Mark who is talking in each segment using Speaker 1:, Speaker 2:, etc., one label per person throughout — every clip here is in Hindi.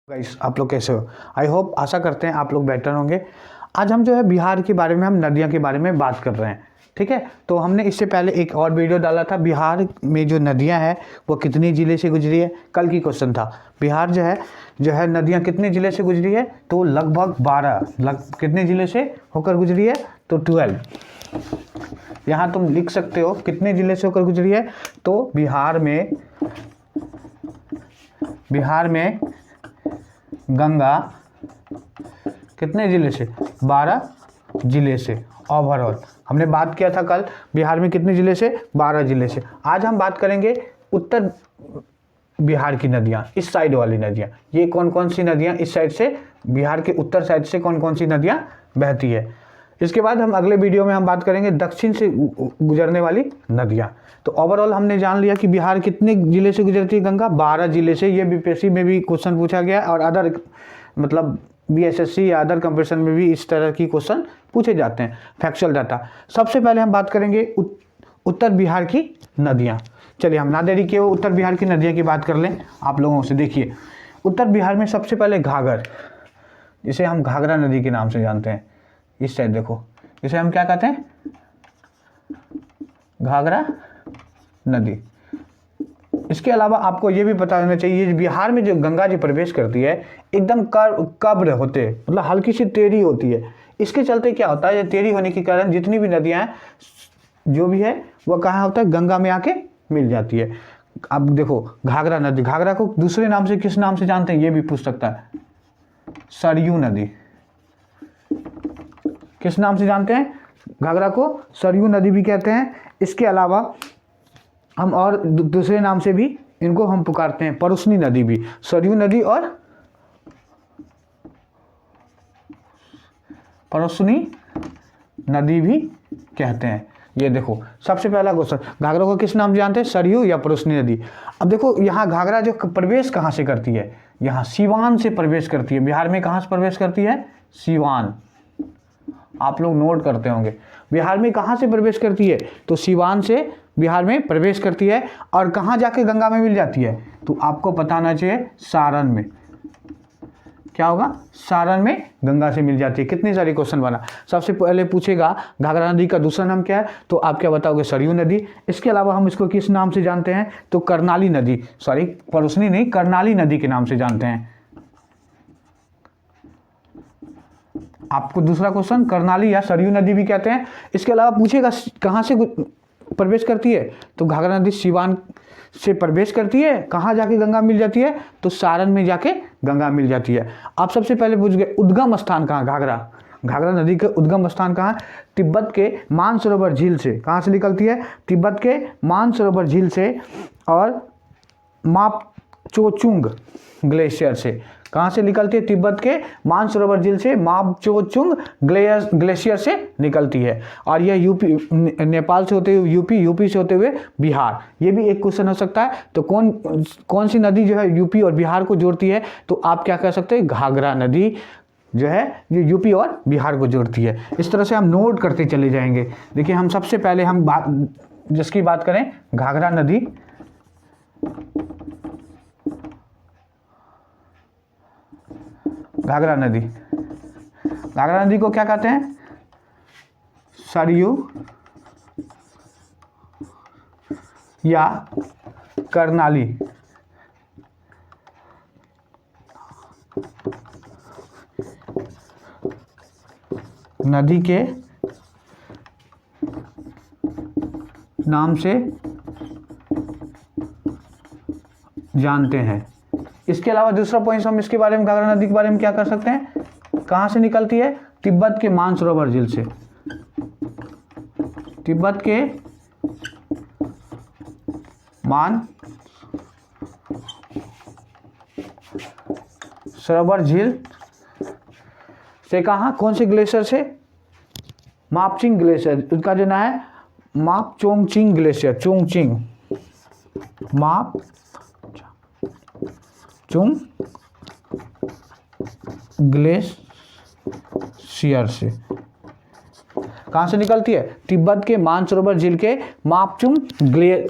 Speaker 1: गाइस, आप लोग कैसे हो? आई होप, आशा करते हैं आप लोग बेटर होंगे। आज हम जो है बिहार के बारे में, हम नदियाँ के बारे में बात कर रहे हैं। ठीक है, तो हमने इससे पहले एक और वीडियो डाला था, बिहार में जो नदियां हैं वो कितनी ज़िले से गुजरी है। कल की क्वेश्चन था, बिहार जो है नदियां कितने ज़िले से गुजरी है, तो लगभग 12 कितने ज़िले से होकर गुजरी है, तो 12। यहाँ तुम लिख सकते हो कितने ज़िले से होकर गुजरी है, तो बिहार में गंगा कितने ज़िले से, 12 ज़िले से। ओवरऑल हमने बात किया था कल बिहार में कितने ज़िले से, 12 ज़िले से। आज हम बात करेंगे उत्तर बिहार की नदियाँ, इस साइड वाली नदियाँ। ये कौन कौन सी नदियाँ इस साइड से, बिहार के उत्तर साइड से कौन कौन सी नदियाँ बहती है। इसके बाद हम अगले वीडियो में हम बात करेंगे दक्षिण से गुजरने वाली नदियाँ। तो ओवरऑल हमने जान लिया कि बिहार कितने ज़िले से गुजरती है गंगा, 12 ज़िले से। ये बीपीएससी में भी क्वेश्चन पूछा गया और अदर मतलब बीएसएससी या अदर कंपटीशन में भी इस तरह की क्वेश्चन पूछे जाते हैं, फैक्चुअल डाटा। सबसे पहले हम बात करेंगे उत्तर बिहार की नदियाँ। चलिए हम ना देरी किए उत्तर बिहार की नदियाँ की बात कर लें आप लोगों से। देखिए उत्तर बिहार में सबसे पहले घाघर, जिसे हम घाघरा नदी के नाम से जानते हैं। इस साइड देखो, इसे हम क्या कहते हैं, घाघरा नदी। इसके अलावा आपको ये भी पता होना चाहिए बिहार में जो गंगा जी प्रवेश करती है एकदम कब्र होते, मतलब हल्की सी टेढ़ी होती है। इसके चलते क्या होता है, ये टेढ़ी होने के कारण जितनी भी नदियां हैं जो भी है वो कहाँ होता है, गंगा में आके मिल जाती है। अब देखो घाघरा नदी, घाघरा को दूसरे नाम से किस नाम से जानते हैं, ये भी पूछ सकता है, सरयू नदी। किस नाम से जानते हैं, घाघरा को सरयू नदी भी कहते हैं। इसके अलावा हम और दूसरे नाम से भी इनको हम पुकारते हैं, परुसनी नदी भी, सरयू नदी और परुसनी नदी भी कहते हैं। ये देखो सबसे पहला क्वेश्चन, घाघरा को किस नाम से जानते हैं, सरयू या परुसनी नदी। अब देखो यहाँ घाघरा जो प्रवेश कहाँ से करती है, यहाँ सीवान से प्रवेश करती है। बिहार में कहाँ से प्रवेश करती है, सीवान। आप लोग नोट करते होंगे, बिहार में कहाँ से प्रवेश करती है, तो सीवान से बिहार में प्रवेश करती है। और कहाँ जाके गंगा में मिल जाती है, तो आपको पता होना चाहिए सारण में। क्या होगा, सारण में गंगा से मिल जाती है। कितने सारे क्वेश्चन बना, सबसे पहले पूछेगा घाघरा नदी का दूसरा नाम क्या है, तो आप क्या बताओगे, सरयू नदी। इसके अलावा हम इसको किस नाम से जानते हैं, तो कर्नाली नदी, सॉरी परुसनी नहीं, कर्नाली नदी के नाम से जानते हैं। आपको दूसरा क्वेश्चन कर्नाली या सरयू नदी भी कहते हैं। इसके अलावा पूछेगा कहाँ से प्रवेश करती है, तो घाघरा नदी सीवान से प्रवेश करती है। कहाँ जाके गंगा मिल जाती है, तो सारण में जाके गंगा मिल जाती है। आप सबसे पहले पूछ गए उद्गम स्थान कहाँ, घाघरा नदी का उद्गम स्थान कहाँ, तिब्बत के मानसरोवर झील से। कहाँ से निकलती है, तिब्बत के मानसरोवर झील से और मापचोचुंग ग्लेशियर से। कहाँ से निकलती है, तिब्बत के मानसरोवर झील से, मापचोचुंग ग्लेशियर से निकलती है। और यह यूपी, नेपाल से होते हुए यूपी, यूपी से होते हुए बिहार। ये भी एक क्वेश्चन हो सकता है। तो कौन सी नदी जो है यूपी और बिहार को जोड़ती है, तो आप क्या कह सकते हैं, घाघरा नदी जो है ये यूपी और बिहार को जोड़ती है। इस तरह से हम नोट करते चले जाएंगे। देखिए हम सबसे पहले हम जिसकी बात करें, घाघरा नदी। घाघरा नदी को क्या कहते हैं, सरयू या कर्नाली। नदी के नाम से जानते हैं। इसके अलावा दूसरा पॉइंट हम इसके बारे में, घाघरा नदी के बारे में क्या कर सकते हैं, कहाँ से निकलती है, तिब्बत के मानसरोवर झील से। तिब्बत के मानसरोवर झील से। कहाँ, कौन से ग्लेशियर से, मापचिंग ग्लेशियर। उसका जो नाम है मापचोंगचिंग ग्लेशियर, चोंगचिंग, मापचुंग ग्लेशियर से। कहाँ से निकलती है, तिब्बत के मानसरोवर झील के मापचुंग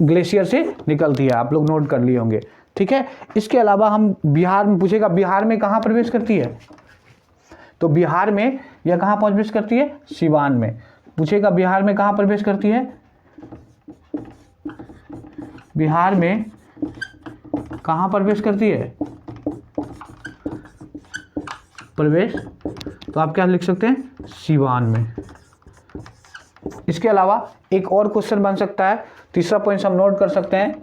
Speaker 1: ग्लेशियर से निकलती है। आप लोग नोट कर लिए होंगे। ठीक है। इसके अलावा हम बिहार में पूछेगा बिहार में कहाँ प्रवेश करती है, तो बिहार में यह कहाँ प्रवेश करती है, सिवान में। पूछेगा बिहार में कहाँ प्रवेश करती है, बिहार में कहाँ प्रवेश करती है प्रवेश, तो आप क्या लिख सकते हैं, सिवान में। इसके अलावा एक और क्वेश्चन बन सकता है, तीसरा पॉइंट हम नोट कर सकते हैं,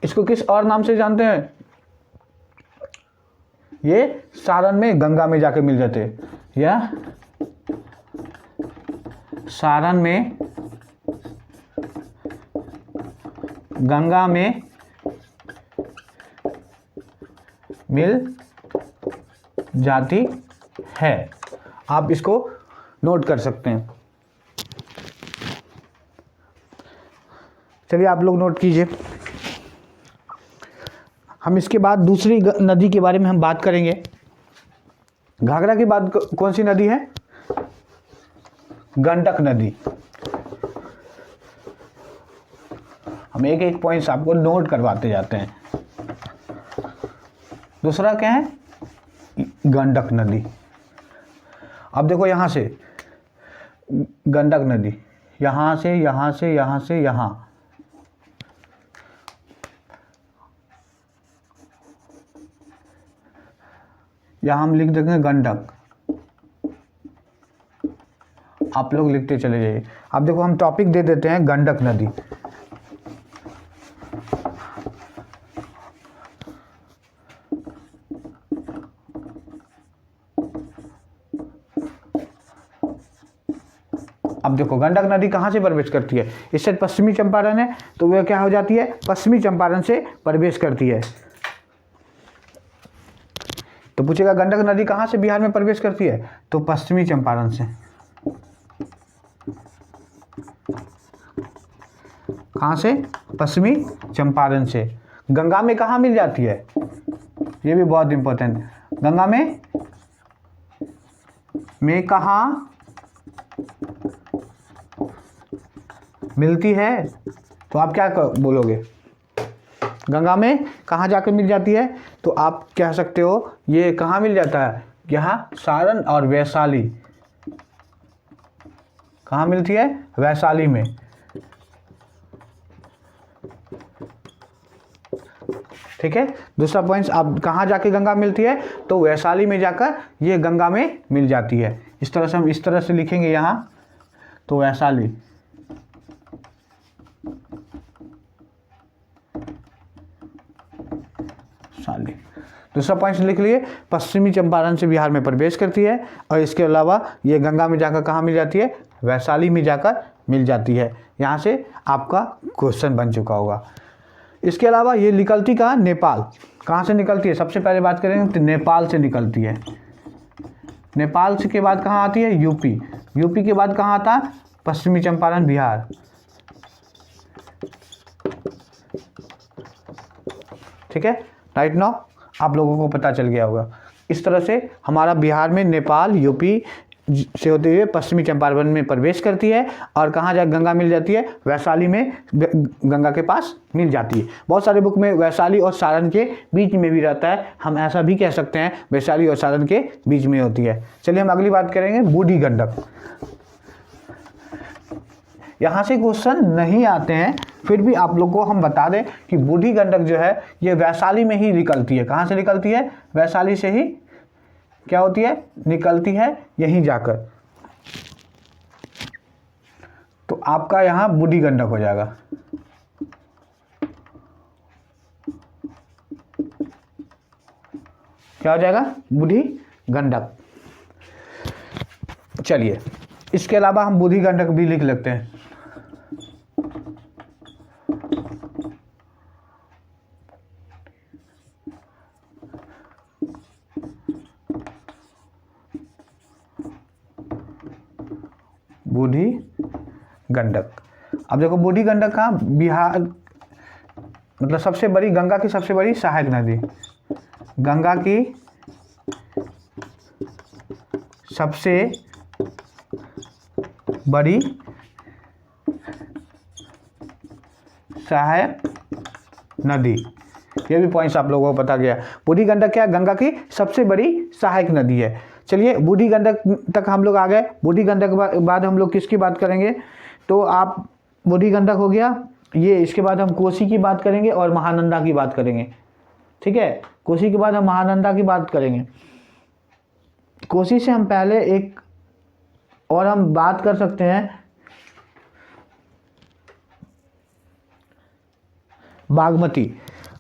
Speaker 1: इसको किस और नाम से जानते हैं, ये सारण में गंगा में जाके मिल जाते हैं, या सारण में गंगा में मिल जाती है। आप इसको नोट कर सकते हैं। चलिए आप लोग नोट कीजिए। हम इसके बाद दूसरी नदी के बारे में हम बात करेंगे। घाघरा के बाद कौन सी नदी है, गंडक नदी। हम एक एक पॉइंट्स आपको नोट करवाते जाते हैं। दूसरा क्या है, गंडक नदी। अब देखो यहां से गंडक नदी, यहां से यहां से यहां से यहां, यहां हम लिख देंगे गंडक, आप लोग लिखते चले जाइए। अब देखो हम टॉपिक दे देते हैं गंडक नदी। अब देखो गंडक नदी कहाँ से प्रवेश करती है, इससे पश्चिमी चंपारण है तो वह क्या हो जाती है, पश्चिमी चंपारण से प्रवेश करती है। तो पूछेगा गंडक नदी कहाँ से बिहार में प्रवेश करती है, तो पश्चिमी चंपारण से। कहाँ से, पश्चिमी चंपारण से। गंगा में कहाँ मिल जाती है, ये भी बहुत इंपॉर्टेंट है, गंगा में कहाँ मिलती है, तो आप क्या बोलोगे, गंगा में कहाँ जाकर मिल जाती है, तो आप कह सकते हो ये कहाँ मिल जाता है, यहाँ सारण और वैशाली। कहाँ मिलती है, वैशाली में। ठीक है। दूसरा पॉइंट, आप कहाँ जाके गंगा मिलती है, तो वैशाली में जाकर ये गंगा में मिल जाती है। इस तरह से हम इस तरह से लिखेंगे यहाँ, तो वैशाली। दूसरा पॉइंट लिख लिए, पश्चिमी चंपारण से बिहार में प्रवेश करती है, और इसके अलावा ये गंगा में जाकर कहाँ मिल जाती है, वैशाली में जाकर मिल जाती है। यहाँ से आपका क्वेश्चन बन चुका होगा। इसके अलावा ये निकलती कहाँ, नेपाल। कहाँ से निकलती है, सबसे पहले बात करेंगे तो नेपाल से निकलती है। नेपाल से के बाद कहाँ आती है, यूपी। यूपी के बाद कहाँ आता है, पश्चिमी चंपारण, बिहार। ठीक है, राइट नाउ आप लोगों को पता चल गया होगा। इस तरह से हमारा बिहार में नेपाल, यूपी से होते हुए पश्चिमी चंपारण में प्रवेश करती है, और कहाँ जा गंगा मिल जाती है, वैशाली में गंगा के पास मिल जाती है। बहुत सारे बुक में वैशाली और सारण के बीच में भी रहता है, हम ऐसा भी कह सकते हैं वैशाली और सारण के बीच में होती है। चलिए हम अगली बात करेंगे, बूढ़ी गंडक। यहाँ से क्वेश्चन नहीं आते हैं, फिर भी आप लोग को हम बता दें कि बूढ़ी गंडक जो है ये वैशाली में ही निकलती है। कहाँ से निकलती है, वैशाली से ही क्या होती है, निकलती है यहीं जाकर। तो आपका यहाँ बूढ़ी गंडक हो जाएगा। क्या हो जाएगा, बूढ़ी गंडक। चलिए इसके अलावा हम बूढ़ी गंडक भी लिख लेते हैं। बूढ़ी गंडक। अब देखो बूढ़ी गंडक का बिहार मतलब सबसे बड़ी, गंगा की सबसे बड़ी सहायक नदी, गंगा की सबसे बड़ी सहायक नदी ये भी पॉइंट्स आप लोगों को पता गया। बूढ़ी गंडक क्या है? गंगा की सबसे बड़ी सहायक नदी है। चलिए बूढ़ी गंडक तक हम लोग आ गए। बूढ़ी गंडक के बाद हम लोग किसकी बात करेंगे? तो आप बूढ़ी गंडक हो गया ये, इसके बाद हम कोसी की बात करेंगे और महानंदा की बात करेंगे। ठीक है, कोसी के बाद हम महानंदा की बात करेंगे। कोसी से हम पहले एक और हम बात कर सकते हैं बागमती।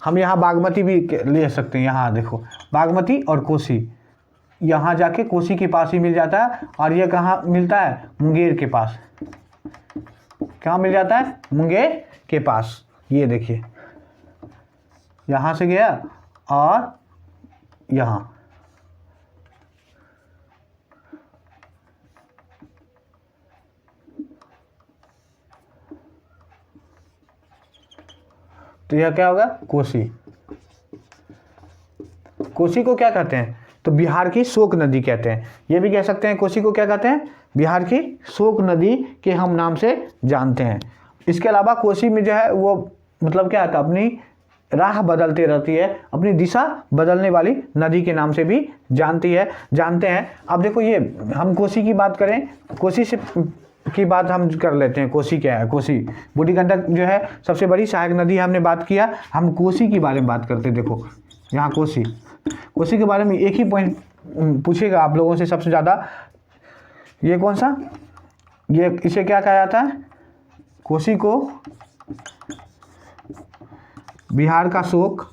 Speaker 1: हम यहाँ बागमती भी ले सकते हैं। यहाँ देखो बागमती और कोसी, यहाँ जाके कोसी के पास ही मिल जाता है। और ये कहाँ मिलता है? मुंगेर के पास। कहाँ मिल जाता है? मुंगेर के पास। ये देखिए यहाँ से गया और यहाँ, तो यह क्या होगा? कोसी। कोसी को क्या कहते हैं? तो बिहार की शोक नदी कहते हैं। ये भी कह सकते हैं कोसी को क्या कहते हैं? बिहार की शोक नदी के हम नाम से जानते हैं। इसके अलावा कोसी में जो है वो मतलब क्या था? अपनी राह बदलती रहती है, अपनी दिशा बदलने वाली नदी के नाम से भी जानते हैं। अब देखो ये हम कोसी की बात करें, कोसी से की बात हम कर लेते हैं। कोसी क्या है? कोसी बूढ़ी गंडक जो है सबसे बड़ी सहायक नदी हमने बात किया। हम कोसी के बारे में बात करते हैं। देखो यहाँ कोसी के बारे में एक ही पॉइंट पूछेगा आप लोगों से सबसे ज़्यादा। ये कौन सा? ये इसे क्या कहा जाता है? कोसी को बिहार का शोक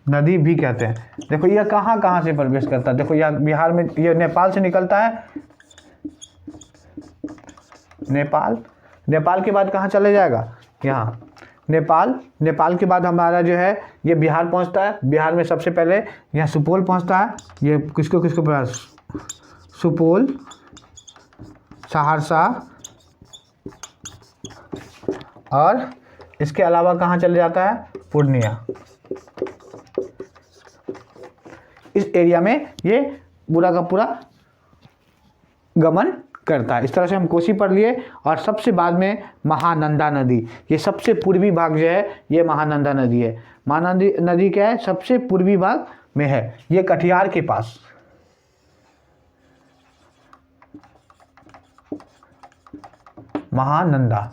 Speaker 1: नदी भी कहते हैं। देखो यह कहाँ से प्रवेश करता है? देखो यह बिहार में, यह नेपाल से निकलता है। नेपाल के बाद कहाँ चले जाएगा? यहाँ नेपाल के बाद हमारा जो है ये बिहार पहुँचता है। बिहार में सबसे पहले यहाँ सुपौल पहुँचता है। ये किसको पास? सुपौल, सहरसा, और इसके अलावा कहाँ चले जाता है? पूर्णिया। इस एरिया में ये पूरा का पूरा गमन करता है। इस तरह से हम कोसी पढ़ लिए। और सबसे बाद में महानंदा नदी, ये सबसे पूर्वी भाग जो है ये महानंदा नदी है। महानंदा नदी क्या है? सबसे पूर्वी भाग में है, ये कटिहार के पास। महानंदा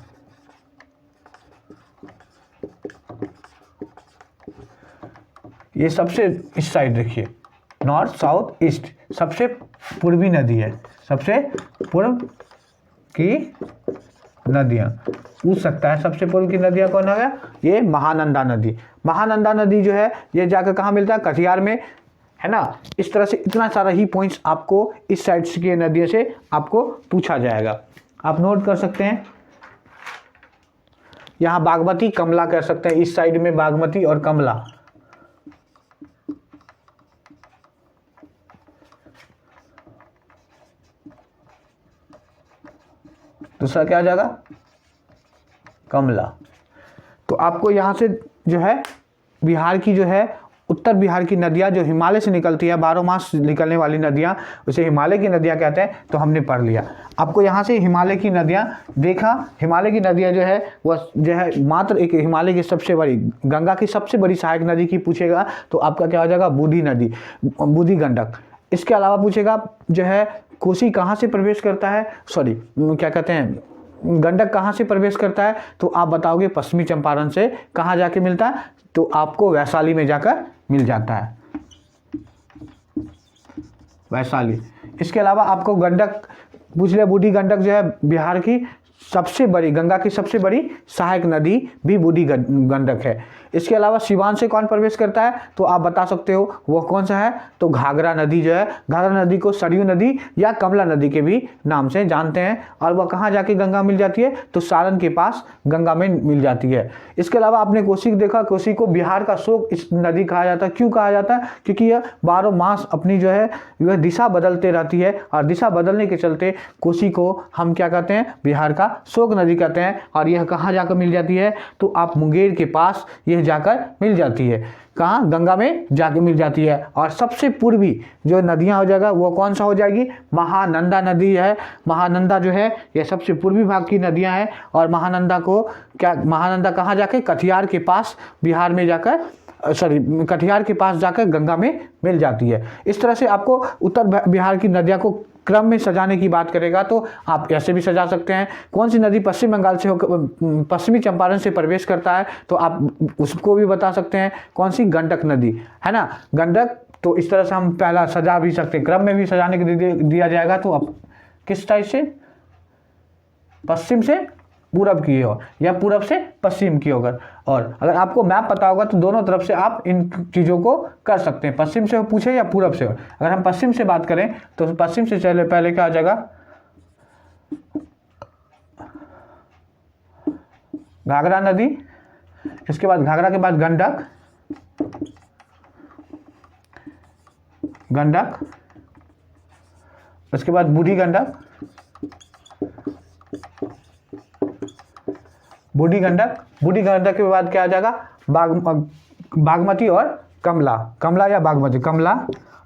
Speaker 1: ये सबसे इस साइड देखिए, नॉर्थ साउथ ईस्ट, सबसे पूर्वी नदी है। सबसे पूर्व की नदियाँ पूछ सकता है, सबसे पूर्व की नदियाँ कौन है? ये महानंदा नदी। महानंदा नदी जो है ये जाकर कहाँ मिलता है? कटिहार में, है ना। इस तरह से इतना सारा ही पॉइंट्स आपको इस साइड की नदियों से आपको पूछा जाएगा। आप नोट कर सकते हैं। यहाँ बागमती, कमला कर सकते हैं। इस साइड में बागमती और कमला। दूसरा क्या आ जाएगा? कमला। तो आपको यहाँ से जो है बिहार की जो है उत्तर बिहार की नदियाँ जो हिमालय से निकलती है, 12 मास निकलने वाली नदियाँ, उसे हिमालय की नदियाँ कहते हैं। तो हमने पढ़ लिया। आपको यहाँ से हिमालय की नदियाँ देखा। हिमालय की नदियाँ जो है वह जो है मात्र एक हिमालय की सबसे बड़ी, गंगा की सबसे बड़ी सहायक नदी की पूछेगा तो आपका क्या हो जाएगा? बूढ़ी नदी, बूढ़ी गंडक। इसके अलावा पूछेगा जो है कोसी कहाँ से प्रवेश करता है, क्या कहते हैं, गंडक कहाँ से प्रवेश करता है? तो आप बताओगे पश्चिमी चंपारण से। कहाँ जाके मिलता है? तो आपको वैशाली में जाकर मिल जाता है, वैशाली। इसके अलावा आपको गंडक पूछ लिया। बूढ़ी गंडक जो है बिहार की सबसे बड़ी, गंगा की सबसे बड़ी सहायक नदी भी बूढ़ी गंडक है। इसके अलावा सिवान से कौन प्रवेश करता है? तो आप बता सकते हो वह कौन सा है? तो घाघरा नदी जो है, घाघरा नदी को सरयू नदी या कमला नदी के भी नाम से जानते हैं। और वह कहाँ जाके गंगा मिल जाती है? तो सारण के पास गंगा में मिल जाती है। इसके अलावा आपने कोसी को देखा, कोसी को बिहार का शोक इस नदी कहा जाता है। क्यों कहा जाता है? क्योंकि यह 12 मास अपनी जो है वह दिशा बदलते रहती है, और दिशा बदलने के चलते कोसी को हम क्या कहते हैं? बिहार का गंगा शोक नदी कहते हैं। और यह कहाँ जाकर मिल जाती है, तो आप मुंगेर के पास यह जाकर मिल जाती है। कहाँ, गंगा में जाके मिल जाती है। और सबसे पूर्वी जो नदियाँ हो जाएगा वो कौन सा हो जाएगी, महानंदा नदी है। महानंदा जो है ये सबसे पूर्वी भाग की नदियाँ हैं। और महानंदा को क्या, महानंदा कहाँ जाके, कटिहार के पास बिहार में जाकर, कटिहार के पास जाकर गंगा में मिल जाती है। इस तरह से आपको उत्तर बिहार की नदियाँ को क्रम में सजाने की बात करेगा तो आप ऐसे भी सजा सकते हैं। कौन सी नदी पश्चिम बंगाल से होकर पश्चिमी चंपारण से प्रवेश करता है, तो आप उसको भी बता सकते हैं। कौन सी, गंडक नदी है ना, गंडक। तो इस तरह से हम पहला सजा भी सकते हैं, क्रम में भी सजाने के दिया जाएगा। तो अब किस टाइप से, पश्चिम से पूरब की ओर या पूरब से पश्चिम की ओर। और अगर आपको मैप पता होगा तो दोनों तरफ से आप इन चीज़ों को कर सकते हैं, पश्चिम से पूछे या पूरब से। अगर हम पश्चिम से बात करें तो पश्चिम से चले पहले क्या आ जाएगा, घाघरा नदी, इसके बाद घाघरा के बाद गंडक, गंडक, उसके बाद बूढ़ी गंडक, बूढ़ी गंडक, बूढ़ी गंडक के बाद क्या आ जाएगा, बागमती और कमला, कमला या बागमती, कमला,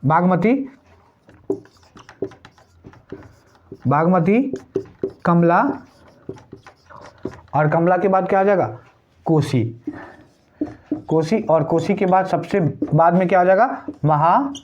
Speaker 1: बागमती, बागमती, कमला। और कमला के बाद क्या आ जाएगा, कोसी, कोसी। और कोसी के बाद सबसे बाद में क्या आ जाएगा, महानंदा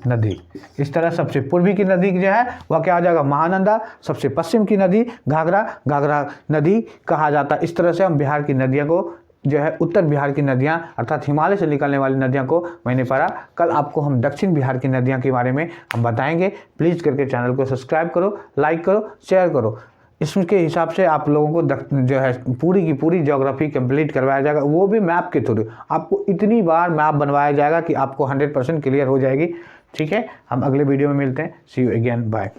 Speaker 1: नदी। इस तरह सबसे पूर्वी की नदी जो है वह क्या आ जाएगा, महानंदा। सबसे पश्चिम की नदी घाघरा, घाघरा नदी कहा जाता है। इस तरह से हम बिहार की नदियों को जो है, उत्तर बिहार की नदियां अर्थात हिमालय से निकलने वाली नदियों को मैंने पढ़ा। कल आपको हम दक्षिण बिहार की नदियों के बारे में हम बताएंगे। प्लीज़ करके चैनल को सब्सक्राइब करो, लाइक करो, शेयर करो। इसके हिसाब से आप लोगों को जो है पूरी की पूरी ज्योग्राफी कंप्लीट करवाया जाएगा, वो भी मैप के थ्रू। आपको इतनी बार मैप बनवाया जाएगा कि आपको 100% क्लियर हो जाएगी। ठीक है, हम अगले वीडियो में मिलते हैं। सी यू अगेन, बाय।